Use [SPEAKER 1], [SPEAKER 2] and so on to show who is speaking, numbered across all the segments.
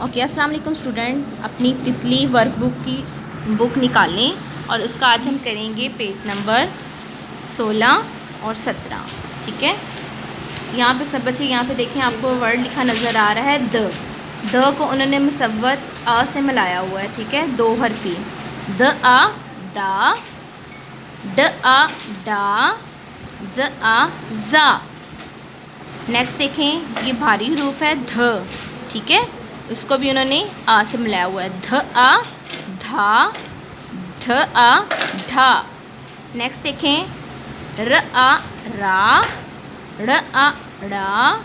[SPEAKER 1] Okay, अस्सलाम वालेकुम student. अपनी तितली वर्कबुक की बुक निकालें और उसका आज हम करेंगे पेज नंबर 16 और 17। ठीक है, यहाँ पे सब बच्चे यहाँ पे देखें, आपको वर्ड लिखा नज़र आ रहा है द को उन्होंने मुसव्वत आ से मिलाया हुआ है। ठीक है, दो हरफी द आ दा, ड आ डा, ज आ जा। नेक्स्ट देखें, ये भारी हरूफ है ध। ठीक है, इसको भी उन्होंने आ से मिलाया हुआ है ध आ धा, ढ आ ढा। नेक्स्ट देखें, र आ रा, ड़ आ ड़ा,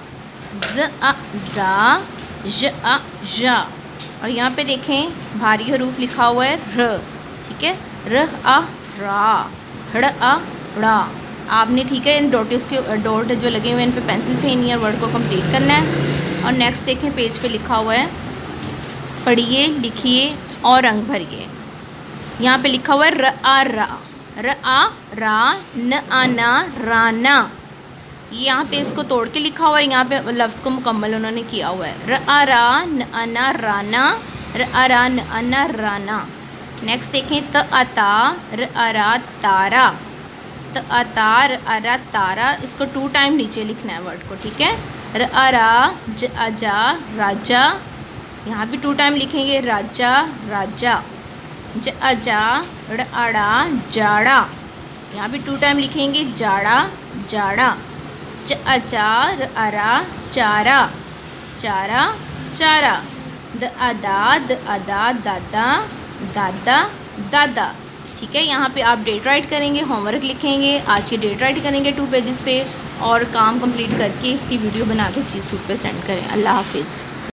[SPEAKER 1] ज आ जा, ज आ जा। और यहाँ पे देखें भारी हरूफ लिखा हुआ है र। ठीक है, र आ रा, ड़ आ ड़ा। आपने ठीक है इन डॉट जो लगे हुए हैं इन पे पेंसिल फेरनी है और वर्ड को कंप्लीट करना है। और नेक्स्ट देखें, पेज पे लिखा हुआ है पढ़िए लिखिए और रंग भरिए। यहाँ पे लिखा हुआ है र आ रा, र आ रा, न आ ना, राना। ये यहाँ पे इसको तोड़ के लिखा हुआ है, यहाँ पे लफ्ज़ को मुकम्मल उन्होंने किया हुआ है र आ रा, न आ ना, राना, र आ रा, न आ ना, राना। नेक्स्ट देखें, त आ ता, र आ रा, तारा, त आ ता, र आ रा, तारा। इसको 2 टाइम नीचे लिखना है वर्ड को। ठीक है, र आ रा, ज आ जा, राजा। यहाँ भी 2 टाइम लिखेंगे राजा, राजा, ज आ जा, ड़ आड़ा, जाड़ा। यहाँ भी 2 टाइम लिखेंगे जाड़ा, जाड़ा, च आ चा, र आ रा, चारा, चारा, चारा, द आ दा, द आ दा, दादा, दादा, दादा। ठीक है, यहाँ पे आप डेट राइट करेंगे, होमवर्क लिखेंगे, आज की डेट राइट करेंगे 2 पेजेस पे और काम कंप्लीट करके इसकी वीडियो बना के इंस्टीट्यूट पे सेंड करें। अल्लाह हाफिज़।